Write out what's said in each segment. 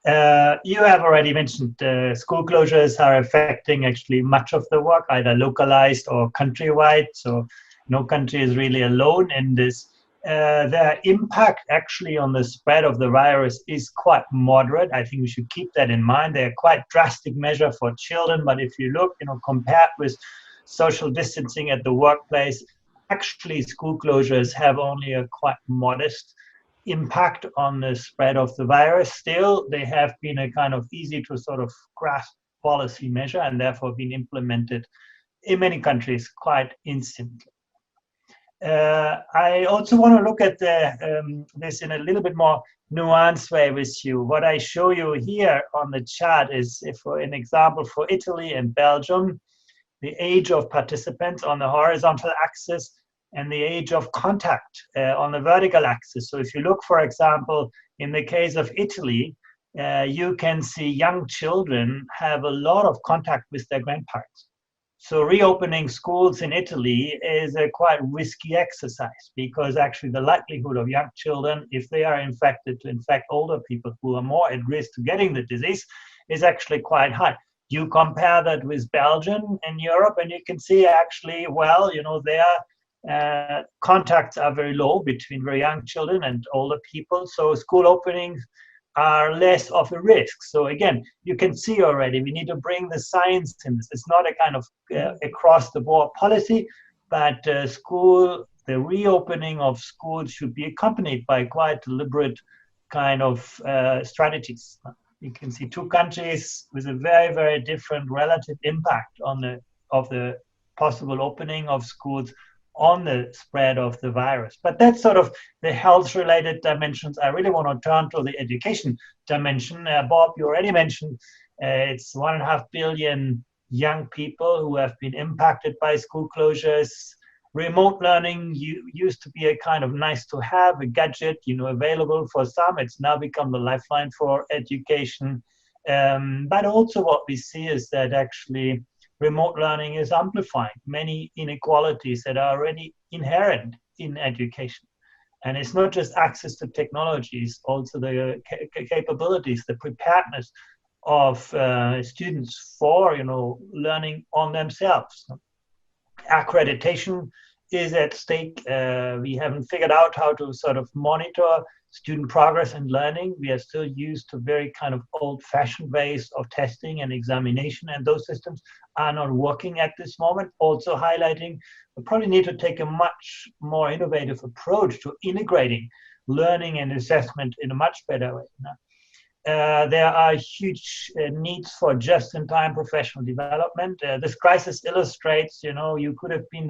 You have already mentioned school closures are affecting actually much of the work, either localized or countrywide. So no country is really alone in this. Their impact actually on the spread of the virus is quite moderate. I think we should keep that in mind. They're quite drastic measure for children, but if you look, compared with social distancing at the workplace, actually school closures have only a quite modest impact on the spread of the virus. Still, they have been a kind of easy to sort of grasp policy measure and therefore been implemented in many countries quite instantly. I also want to look at this in a little bit more nuanced way with you. What I show you here on the chart is, if for an example, for Italy and Belgium, the age of participants on the horizontal axis and the age of contact on the vertical axis. So if you look, for example, in the case of Italy, you can see young children have a lot of contact with their grandparents. So reopening schools in Italy is a quite risky exercise, because actually the likelihood of young children, if they are infected, to infect older people who are more at risk to getting the disease, is actually quite high. You compare that with Belgium and Europe, and you can see actually, well, their contacts are very low between very young children and older people. So school openings are less of a risk. So again, you can see already we need to bring the science in this. It's not a kind of across the board policy, but the reopening of schools should be accompanied by quite deliberate kind of strategies. You can see two countries with a very, very different relative impact of the possible opening of schools on the spread of the virus. But that's sort of the health-related dimensions. I really want to turn to the education dimension. Bob, you already mentioned it's 1.5 billion young people who have been impacted by school closures. Remote learning used to be a kind of nice to have, a gadget, available for some. It's now become the lifeline for education. But also what we see is that actually remote learning is amplifying many inequalities that are already inherent in education. And it's not just access to technologies, also the capabilities, the preparedness of students for, learning on themselves. Accreditation is at stake. We haven't figured out how to sort of monitor student progress and learning. We are still used to very kind of old-fashioned ways of testing and examination, and those systems are not working at this moment. Also highlighting, we probably need to take a much more innovative approach to integrating learning and assessment in a much better way. There are huge needs for just-in-time professional development. This crisis illustrates, you could have been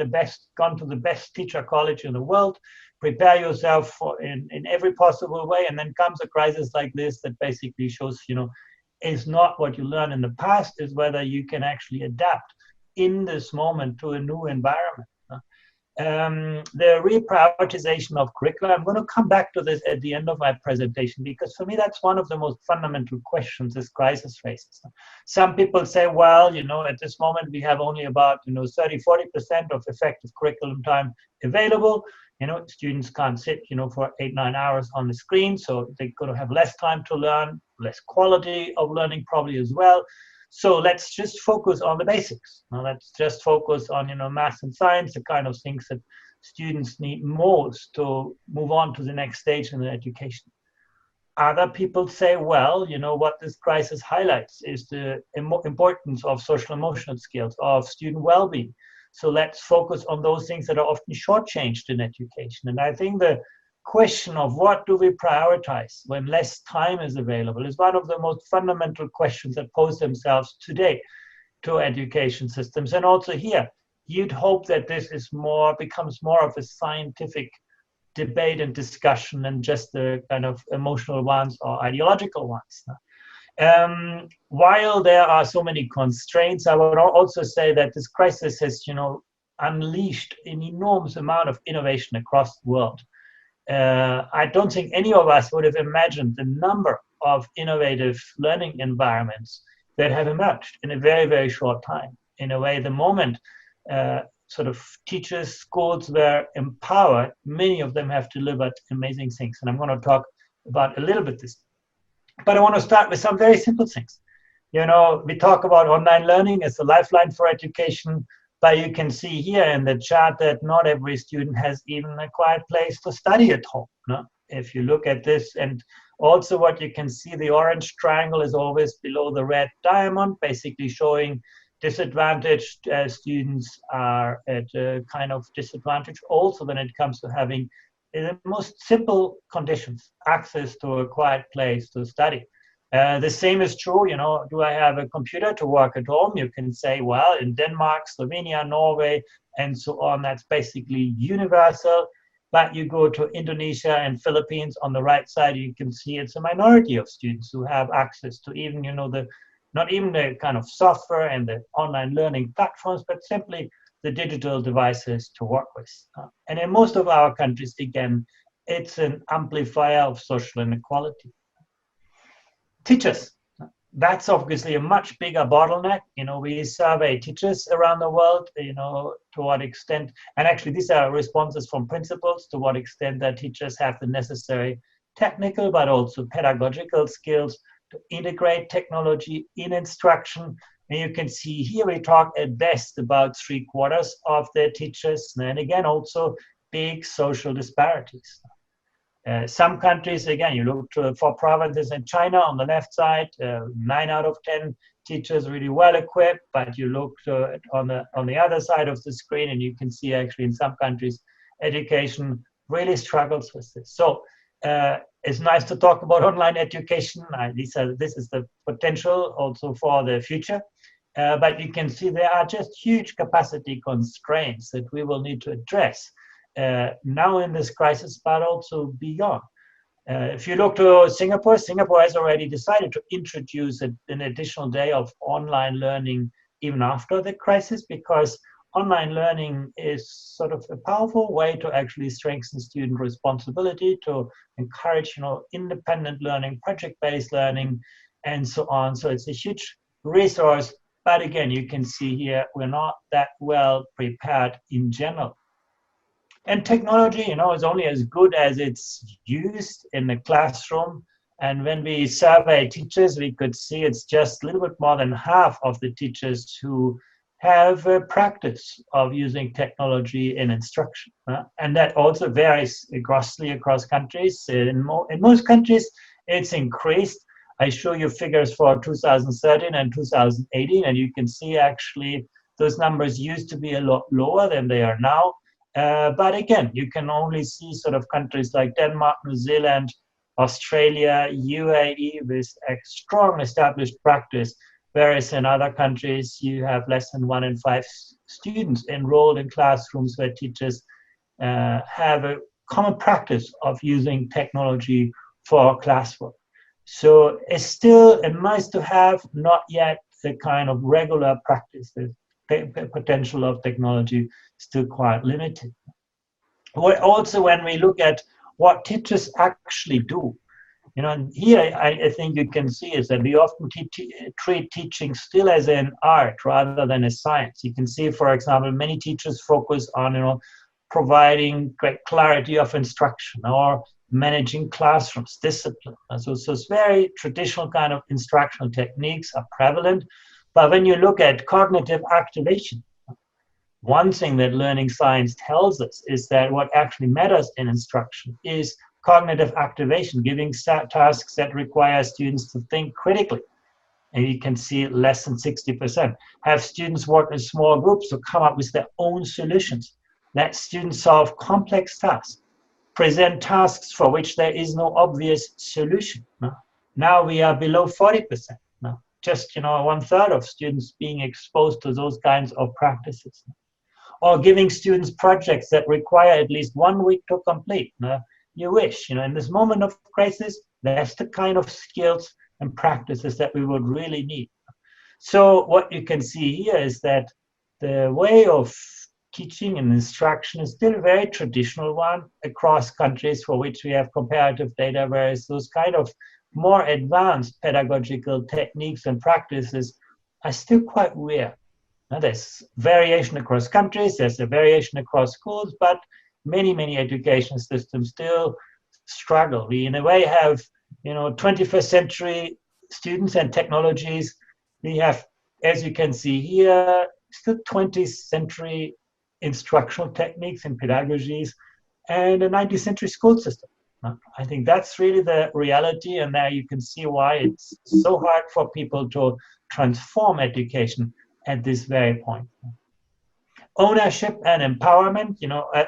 gone to the best teacher college in the world, prepare yourself in every possible way, and then comes a crisis like this that basically shows, is not what you learned in the past, is whether you can actually adapt in this moment to a new environment. The reprioritization of curriculum, I'm going to come back to this at the end of my presentation, because for me that's one of the most fundamental questions this crisis raises. Some people say, well, at this moment we have only about 30-40% of effective curriculum time available. Students can't sit for 8-9 hours on the screen, so they're going to have less time to learn, less quality of learning probably as well. So let's just focus on the basics. Now let's just focus on math and science, the kind of things that students need most to move on to the next stage in their education. Other people say, well, what this crisis highlights is the importance of social emotional skills, of student well-being. So let's focus on those things that are often shortchanged in education. And I think the question of what do we prioritize when less time is available is one of the most fundamental questions that pose themselves today to education systems. And also here, you'd hope that this is becomes more of a scientific debate and discussion than just the kind of emotional ones or ideological ones. While there are so many constraints, I would also say that this crisis has, unleashed an enormous amount of innovation across the world. I don't think any of us would have imagined the number of innovative learning environments that have emerged in a very, very short time. In a way, the moment sort of teachers, schools were empowered, many of them have delivered amazing things. And I'm going to talk about a little bit this. But I want to start with some very simple things. You know, we talk about online learning as a lifeline for education, but you can see here in the chart that not every student has even a quiet place to study at home. No? If you look at this, and also what you can see, the orange triangle is always below the red diamond, basically showing disadvantaged students are at a kind of disadvantage also when it comes to having, in the most simple conditions, access to a quiet place to study. The same is true, you know, do I have a computer to work at home? You can say, well, in Denmark, Slovenia, Norway, and so on, that's basically universal. But you go to Indonesia and Philippines, on the right side, you can see it's a minority of students who have access to even, you know, not even the kind of software and the online learning platforms, but simply the digital devices to work with. And in most of our countries, again, it's an amplifier of social inequality. Teachers, that's obviously a much bigger bottleneck. You know, we survey teachers around the world, you know, to what extent, and actually these are responses from principals, to what extent that teachers have the necessary technical but also pedagogical skills to integrate technology in instruction. And you can see here we talk at best about 3/4 of the teachers, and again also big social disparities. Some countries, again, you look for provinces in China on the left side, 9 out of 10 teachers really well equipped, but you look on the other side of the screen and you can see actually in some countries, education really struggles with this. So it's nice to talk about online education. This is the potential also for the future. But you can see there are just huge capacity constraints that we will need to address now in this crisis, but also beyond. If you look to Singapore, Singapore has already decided to introduce an additional day of online learning even after the crisis, because online learning is sort of a powerful way to actually strengthen student responsibility, to encourage, you know, independent learning, project-based learning, and so on. So it's a huge resource, but again, you can see here we're not that well prepared in general. And technology, you know, is only as good as it's used in the classroom. And when we survey teachers, we could see it's just a little bit more than half of the teachers who have a practice of using technology in instruction. And that also varies grossly across countries. In most countries, it's increased. I show you figures for 2013 and 2018, and you can see actually those numbers used to be a lot lower than they are now. But again, you can only see sort of countries like Denmark, New Zealand, Australia, UAE with a strong established practice, whereas in other countries you have less than 1 in 5 students enrolled in classrooms where teachers have a common practice of using technology for classwork. So it's still a nice to have, not yet the kind of regular practice. The potential of technology still quite limited. Also, when we look at what teachers actually do, you know, and here I think you can see is that we often treat teaching still as an art rather than a science. You can see, for example, many teachers focus on, you know, providing great clarity of instruction or managing classrooms, discipline. So it's very traditional kind of instructional techniques are prevalent. But when you look at cognitive activation, one thing that learning science tells us is that what actually matters in instruction is cognitive activation, giving tasks that require students to think critically. And you can see less than 60%. Have students work in small groups to come up with their own solutions. Let students solve complex tasks. Present tasks for which there is no obvious solution. Now we are below 40%. Just, you know, 1/3 of students being exposed to those kinds of practices. Or giving students projects that require at least 1 week to complete. You wish, you know, in this moment of crisis, that's the kind of skills and practices that we would really need. So what you can see here is that the way of teaching and instruction is still a very traditional one across countries for which we have comparative data, whereas those kind of more advanced pedagogical techniques and practices are still quite rare. Now, there's variation across countries, there's a variation across schools, but many education systems still struggle. We, in a way, have 21st century students and technologies. We have, as you can see here, still 20th century instructional techniques and pedagogies and a 19th century school system. I think that's really the reality, and there you can see why it's so hard for people to transform education at this very point. Ownership and empowerment,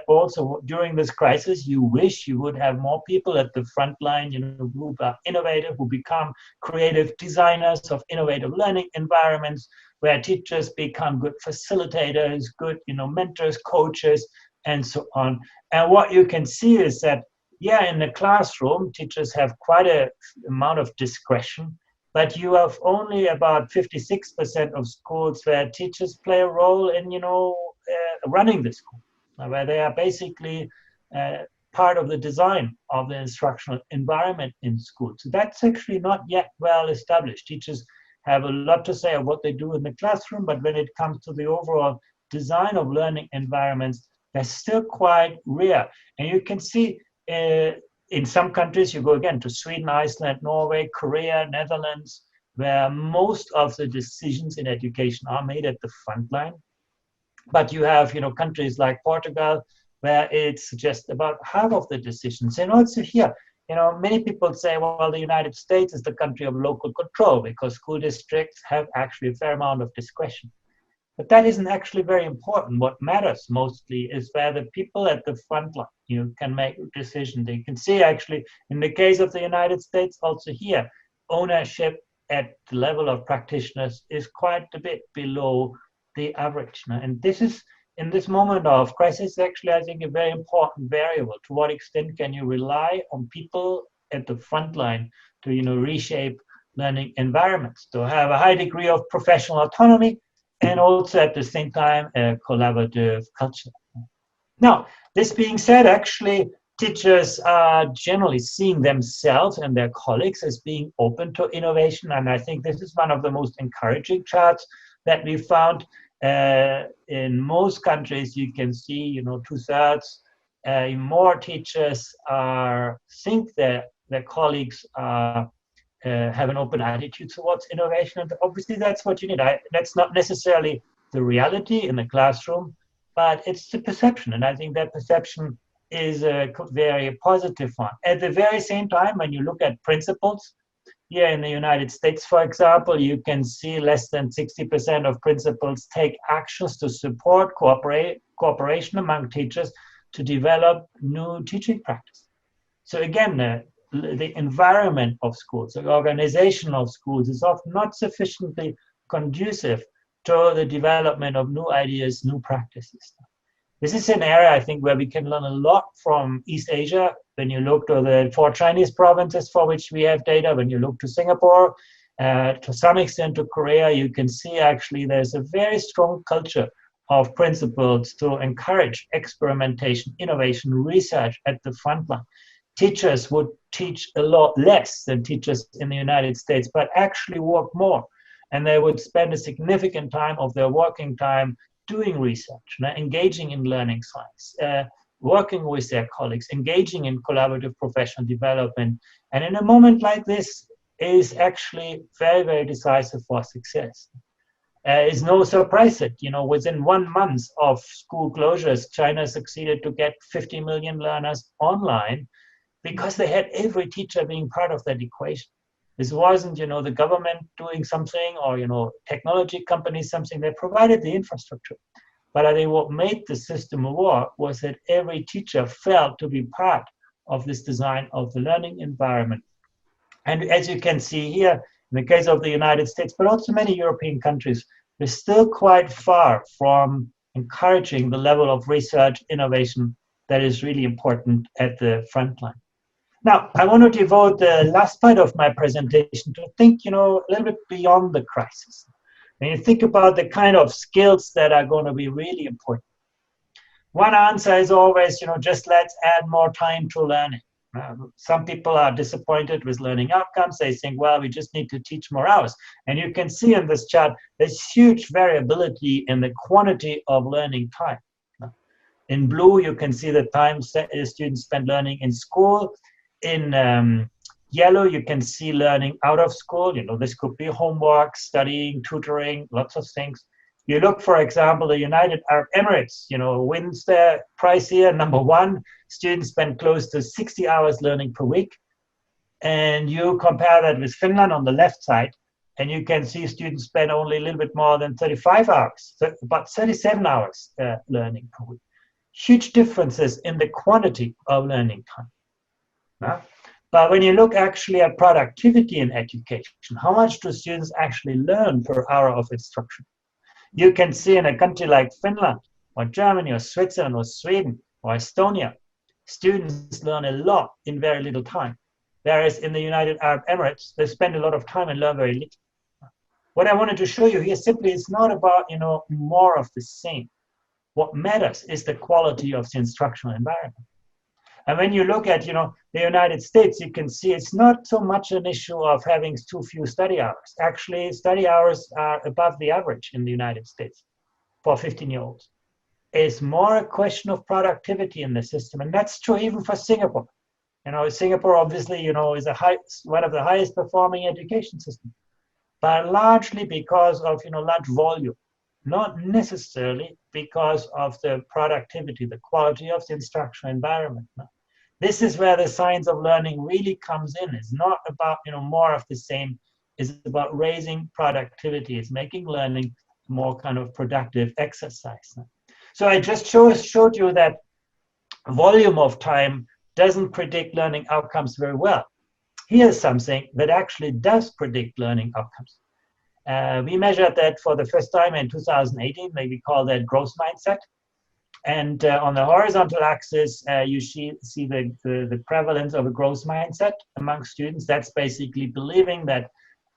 also during this crisis, you wish you would have more people at the front line, who are innovative, who become creative designers of innovative learning environments, where teachers become good facilitators, good, mentors, coaches, and so on. And what you can see is that, in the classroom, teachers have quite an amount of discretion, but you have only about 56% of schools where teachers play a role in, running the school, where they are basically part of the design of the instructional environment in school. So that's actually not yet well established. Teachers have a lot to say of what they do in the classroom, but when it comes to the overall design of learning environments, they're still quite rare. And you can see in some countries, you go again to Sweden, Iceland, Norway, Korea, Netherlands, where most of the decisions in education are made at the front line. But you have, countries like Portugal, where it's just about half of the decisions. And also here, many people say, well, the United States is the country of local control because school districts have actually a fair amount of discretion. But that isn't actually very important. What matters mostly is where the people at the front line, can make decisions. You can see actually in the case of the United States, also here, ownership at the level of practitioners is quite a bit below the average. And this is, in this moment of crisis, actually, I think, a very important variable. To what extent can you rely on people at the front line to, reshape learning environments, to have a high degree of professional autonomy, and also at the same time, a collaborative culture. Now, this being said, actually, teachers are generally seeing themselves and their colleagues as being open to innovation. And I think this is one of the most encouraging charts that we found. In most countries, you can see, 2/3 more teachers think that their colleagues have an open attitude towards innovation. And obviously, that's what you need. That's not necessarily the reality in the classroom, but it's the perception. And I think that perception is a very positive one. At the very same time, when you look at principals, here in the United States, for example, you can see less than 60% of principals take actions to support cooperation among teachers to develop new teaching practice. So again, the environment of schools, the organization of schools is often not sufficiently conducive to the development of new ideas, new practices. This is an area, I think, where we can learn a lot from East Asia. When you look to the 4 Chinese provinces for which we have data, when you look to Singapore, to some extent to Korea, you can see actually there's a very strong culture of principles to encourage experimentation, innovation, research at the front line. Teachers would teach a lot less than teachers in the United States, but actually work more. And they would spend a significant time of their working time doing research, engaging in learning science, working with their colleagues, engaging in collaborative professional development. And in a moment like this is actually very, very decisive for success. It's no surprise that, within 1 month of school closures, China succeeded to get 50 million learners online because they had every teacher being part of that equation. This wasn't, the government doing something or, technology companies something. They provided the infrastructure. But I think what made the system work was that every teacher felt to be part of this design of the learning environment. And as you can see here, in the case of the United States, but also many European countries, we're still quite far from encouraging the level of research innovation that is really important at the front line. Now, I want to devote the last part of my presentation to think, a little bit beyond the crisis. When you think about the kind of skills that are going to be really important. One answer is always, just let's add more time to learning. Some people are disappointed with learning outcomes. They think, well, we just need to teach more hours. And you can see in this chart, there's huge variability in the quantity of learning time. In blue, you can see the time students spend learning in school. In Yellow, you can see learning out of school. You know, this could be homework, studying, tutoring, lots of things. You look, for example, the United Arab Emirates, you know, wins the prize here, #1. Students spend close to 60 hours learning per week. And you compare that with Finland on the left side, and you can see students spend only a little bit more than 35 hours, so about 37 hours learning per week. Huge differences in the quantity of learning time. Yeah? But when you look actually at productivity in education, how much do students actually learn per hour of instruction? You can see in a country like Finland, or Germany, or Switzerland, or Sweden, or Estonia, students learn a lot in very little time. Whereas in the United Arab Emirates, they spend a lot of time and learn very little. What I wanted to show you here simply is not about, you know, more of the same. What matters is the quality of the instructional environment. And when you look at, you know, the United States, you can see it's not so much an issue of having too few study hours. Actually, study hours are above the average in the United States for 15-year-olds. It's more a question of productivity in the system. And that's true even for Singapore. You know, Singapore obviously, you know, is one of the highest performing education systems, but largely because of, you know, large volume, not necessarily because of the productivity, the quality of the instructional environment. No. This is where the science of learning really comes in. It's not about, you know, more of the same. It's about raising productivity. It's making learning more kind of productive exercise. No. So I just showed you that volume of time doesn't predict learning outcomes very well. Here's something that actually does predict learning outcomes. We measured that for the first time in 2018. We call that growth mindset. And on the horizontal axis, you see the prevalence of a growth mindset among students. That's basically believing that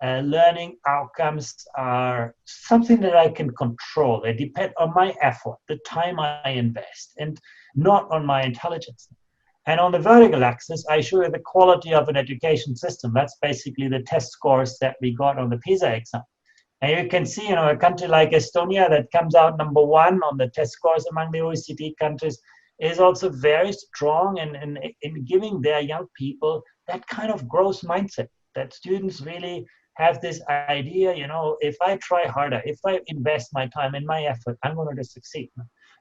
learning outcomes are something that I can control. They depend on my effort, the time I invest, and not on my intelligence. And on the vertical axis, I show you the quality of an education system. That's basically the test scores that we got on the PISA exam. And you can see, you know, a country like Estonia that comes out #1 on the test scores among the OECD countries is also very strong in giving their young people that kind of growth mindset, that students really have this idea, you know, if I try harder, if I invest my time and my effort, I'm going to succeed.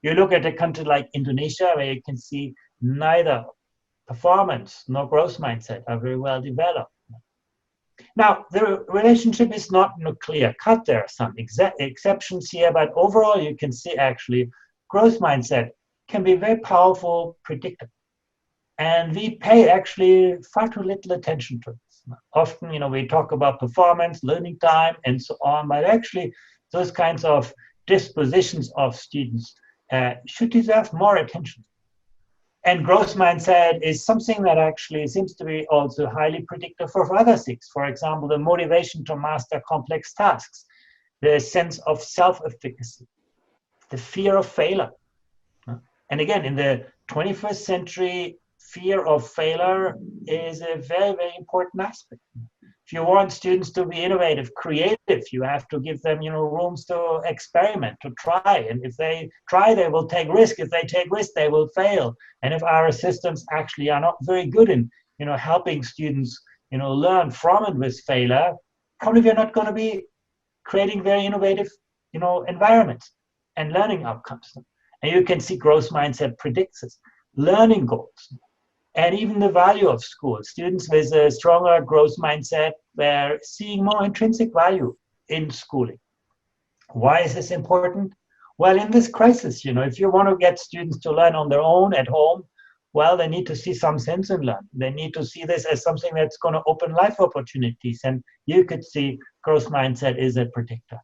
You look at a country like Indonesia, where you can see neither performance nor growth mindset are very well developed. Now, the relationship is not clear cut. There are some exceptions here, but overall, you can see actually growth mindset can be a very powerful predictor. And we pay actually far too little attention to it. Often, you know, we talk about performance, learning time, and so on, but actually those kinds of dispositions of students should deserve more attention. And growth mindset is something that actually seems to be also highly predictive for other things. For example, the motivation to master complex tasks, the sense of self-efficacy, the fear of failure. And again, in the 21st century, fear of failure is a very, very important aspect. If you want students to be innovative, creative, you have to give them, you know, rooms to experiment, to try. And if they try, they will take risk. If they take risk, they will fail. And if our systems actually are not very good in, you know, helping students, you know, learn from and with failure, probably we're not going to be creating very innovative, you know, environments and learning outcomes. And you can see growth mindset predicts this. Learning goals. And even the value of school. Students with a stronger growth mindset, they're seeing more intrinsic value in schooling. Why is this important? Well, in this crisis, you know, if you want to get students to learn on their own at home, well, they need to see some sense in learning. They need to see this as something that's going to open life opportunities. And you could see growth mindset is a predictor.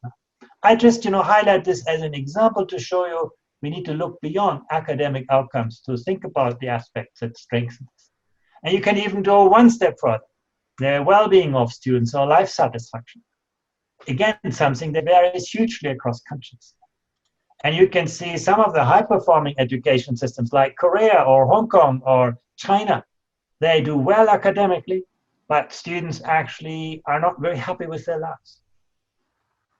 I just, you know, highlight this as an example to show you we need to look beyond academic outcomes to think about the aspects that strengthen us. And you can even go one step further, the well-being of students or life satisfaction. Again, something that varies hugely across countries. And you can see some of the high-performing education systems like Korea or Hong Kong or China. They do well academically, but students actually are not very happy with their lives.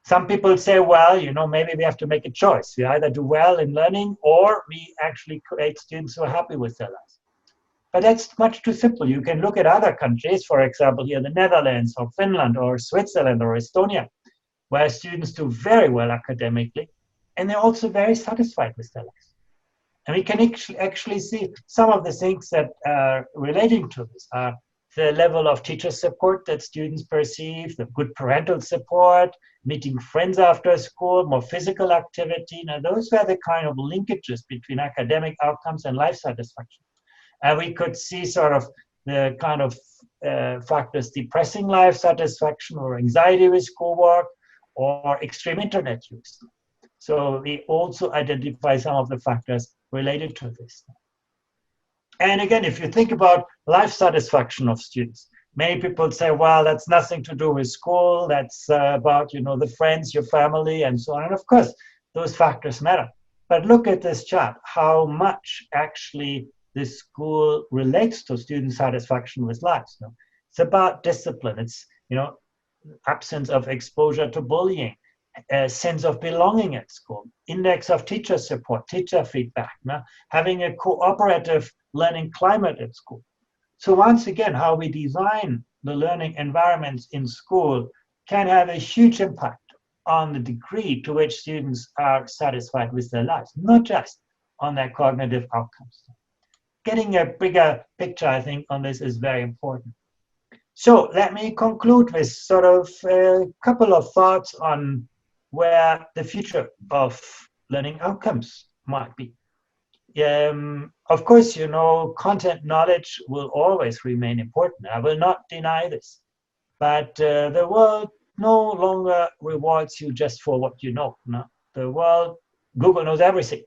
Some people say, well, you know, maybe we have to make a choice. We either do well in learning or we actually create students who are happy with their lives. But that's much too simple. You can look at other countries, for example, here the Netherlands or Finland or Switzerland or Estonia, where students do very well academically, and they're also very satisfied with their lives. And we can actually see some of the things that are relating to this are the level of teacher support that students perceive, the good parental support, meeting friends after school, more physical activity. Now, those were the kind of linkages between academic outcomes and life satisfaction. And we could see sort of the kind of factors depressing life satisfaction or anxiety with schoolwork or extreme internet use. So we also identify some of the factors related to this. And again, if you think about life satisfaction of students, many people say, well, that's nothing to do with school. That's about, you know, the friends, your family, and so on. And of course, those factors matter. But look at this chart, how much actually this school relates to student satisfaction with life. So it's about discipline. It's, you know, absence of exposure to bullying, a sense of belonging at school, index of teacher support, teacher feedback, having a cooperative learning climate at school. So once again, how we design the learning environments in school can have a huge impact on the degree to which students are satisfied with their lives, not just on their cognitive outcomes. Getting a bigger picture, I think, on this is very important. So let me conclude with sort of a couple of thoughts on where the future of learning outcomes might be. Of course, you know, content knowledge will always remain important. I will not deny this. But the world no longer rewards you just for what you know. No? The world, Google knows everything.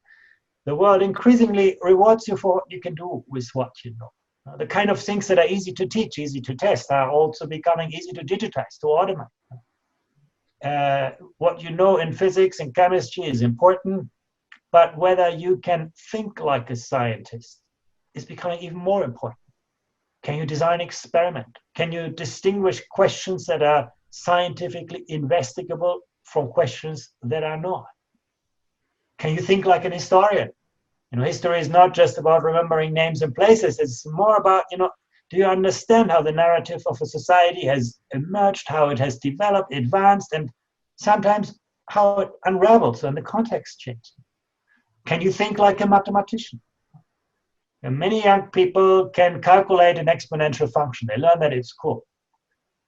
The world increasingly rewards you for what you can do with what you know. The kind of things that are easy to teach, easy to test, are also becoming easy to digitize, to automate. What you know in physics and chemistry is important, but whether you can think like a scientist is becoming even more important. Can you design an experiment? Can you distinguish questions that are scientifically investigable from questions that are not? Can you think like an historian? You know, history is not just about remembering names and places. It's more about, you know, do you understand how the narrative of a society has emerged, how it has developed, advanced, and sometimes how it unravels when the context changes? Can you think like a mathematician? And many young people can calculate an exponential function. They learn that at school.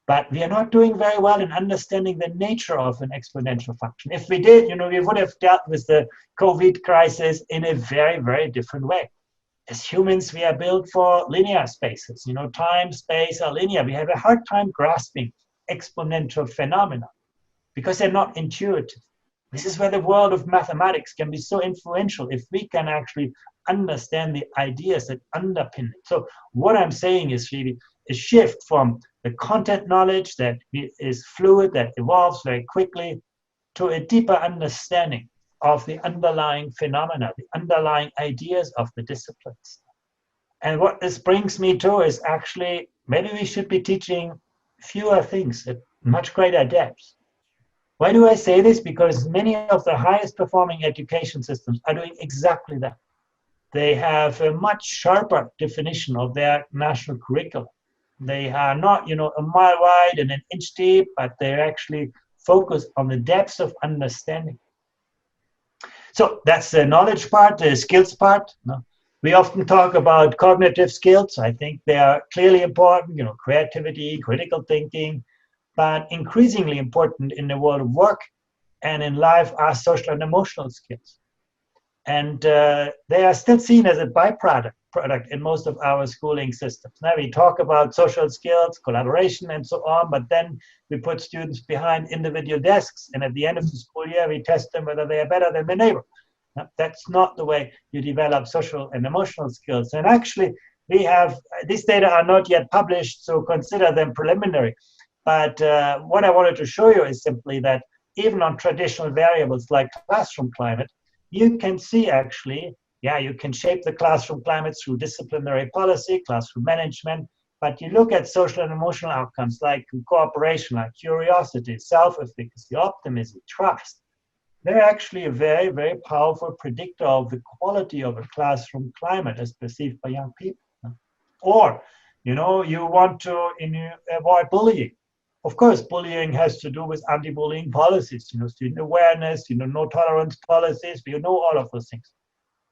But we are not doing very well in understanding the nature of an exponential function. If we did, you know, we would have dealt with the COVID crisis in a very, very different way. As humans, we are built for linear spaces. You know, time, space are linear. We have a hard time grasping exponential phenomena because they're not intuitive. This is where the world of mathematics can be so influential if we can actually understand the ideas that underpin it. So what I'm saying is really a shift from the content knowledge that is fluid, that evolves very quickly, to a deeper understanding of the underlying phenomena, the underlying ideas of the disciplines. And what this brings me to is actually maybe we should be teaching fewer things at much greater depth. Why do I say this? Because many of the highest performing education systems are doing exactly that. They have a much sharper definition of their national curriculum. They are not, you know, a mile wide and an inch deep, but they're actually focused on the depths of understanding. So that's the knowledge part, the skills part. No? We often talk about cognitive skills. I think they are clearly important, you know, creativity, critical thinking, but increasingly important in the world of work and in life are social and emotional skills. And they are still seen as a byproduct in most of our schooling systems. Now we talk about social skills, collaboration, and so on, but then we put students behind individual desks, and at the end of the school year, we test them whether they are better than their neighbor. Now, that's not the way you develop social and emotional skills. And actually, we have, these data are not yet published, so consider them preliminary. But what I wanted to show you is simply that even on traditional variables like classroom climate, you can see actually, yeah, you can shape the classroom climate through disciplinary policy, classroom management, but you look at social and emotional outcomes like cooperation, like curiosity, self-efficacy, optimism, trust. They're actually a very, very powerful predictor of the quality of a classroom climate as perceived by young people. Or, you know, you want to avoid bullying. Of course, bullying has to do with anti-bullying policies, you know, student awareness, you know, no tolerance policies, you know, all of those things.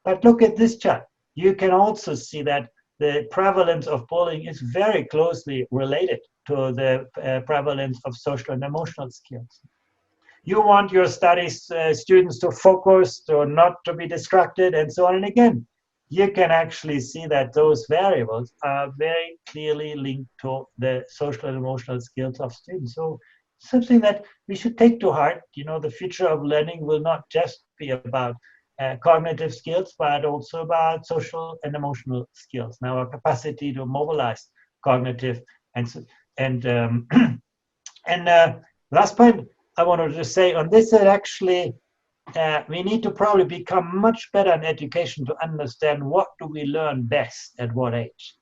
But look at this chart. You can also see that the prevalence of bullying is very closely related to the prevalence of social and emotional skills. You want your studies students to focus, to not to be distracted, and so on. And again, you can actually see that those variables are very clearly linked to the social and emotional skills of students. So something that we should take to heart. You know, the future of learning will not just be about cognitive skills, but also about social and emotional skills. Now, our capacity to mobilize cognitive and and last point I wanted to say on this is actually we need to probably become much better in education to understand what do we learn best at what age.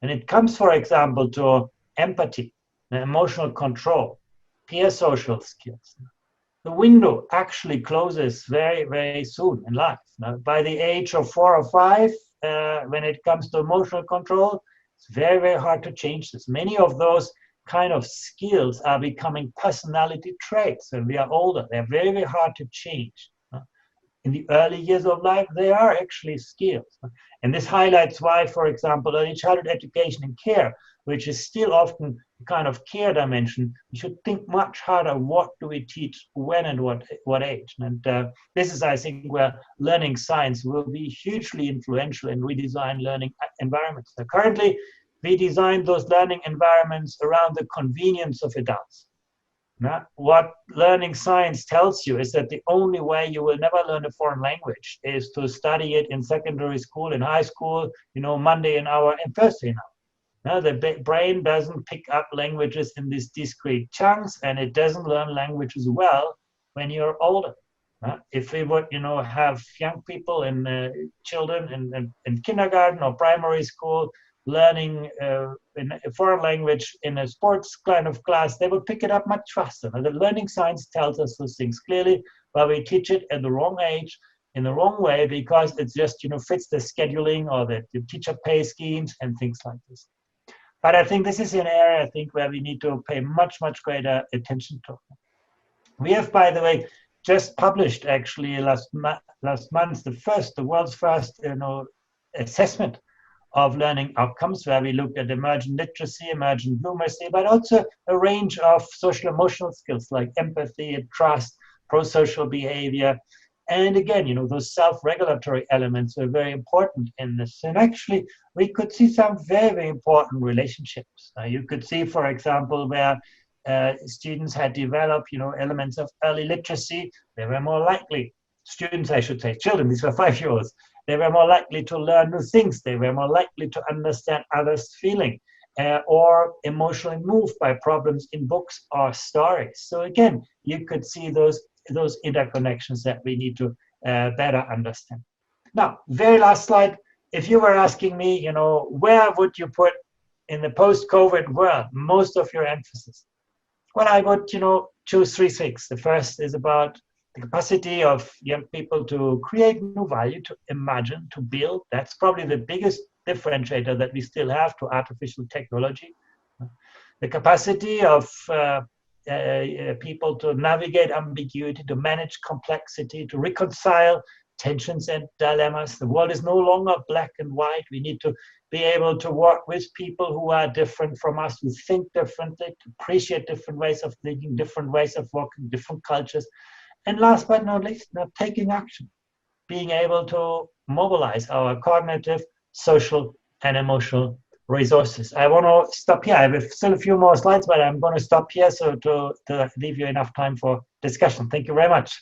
And it comes, for example, to empathy, emotional control, peer social skills. The window actually closes very, very soon in life. Now, by the age of 4 or 5, when it comes to emotional control, it's very, very hard to change this. Many of those kind of skills are becoming personality traits when we are older. They're very, very hard to change. In the early years of life, they are actually skills. And this highlights why, for example, early childhood education and care, which is still often kind of care dimension, we should think much harder, what do we teach, when and what age. And this is, I think, where learning science will be hugely influential in redesign learning environments. Now, currently, we design those learning environments around the convenience of adults. Now, what learning science tells you is that the only way you will never learn a foreign language is to study it in secondary school, in high school, you know, Monday an hour and Thursday an hour. Now, the brain doesn't pick up languages in these discrete chunks, and it doesn't learn languages well when you're older. If we would, you know, have young people and children in kindergarten or primary school learning in a foreign language in a sports kind of class, they would pick it up much faster. Now, the learning science tells us those things clearly, but we teach it at the wrong age, in the wrong way, because it just, you know, fits the scheduling or the teacher pay schemes and things like this. But I think this is an area, I think, where we need to pay much, much greater attention to. We have, by the way, just published actually last month the world's first, you know, assessment of learning outcomes, where we looked at emergent literacy, emergent numeracy, but also a range of social emotional skills like empathy, trust, pro-social behavior. And again, you know, those self-regulatory elements are very important in this. And actually, we could see some very, very important relationships. You could see, for example, where students had developed, you know, elements of early literacy, they were more likely, students, I should say, children, these were 5-year-olds, they were more likely to learn new things. They were more likely to understand others' feeling or emotionally moved by problems in books or stories. So again, you could see those interconnections that we need to better understand. Now, very last slide. If you were asking me, you know, where would you put in the post-COVID world most of your emphasis? Well, I would, you know, choose 3 things. The first is about the capacity of young people to create new value, to imagine, to build. That's probably the biggest differentiator that we still have to artificial technology. The capacity of people to navigate ambiguity, to manage complexity, to reconcile tensions and dilemmas. The world is no longer black and white. We need to be able to work with people who are different from us, who think differently, to appreciate different ways of thinking, different ways of working, different cultures. And last but not least, not taking action, being able to mobilize our cognitive, social, and emotional resources. I want to stop here. I have still a few more slides, but I'm going to stop here so to leave you enough time for discussion. Thank you very much.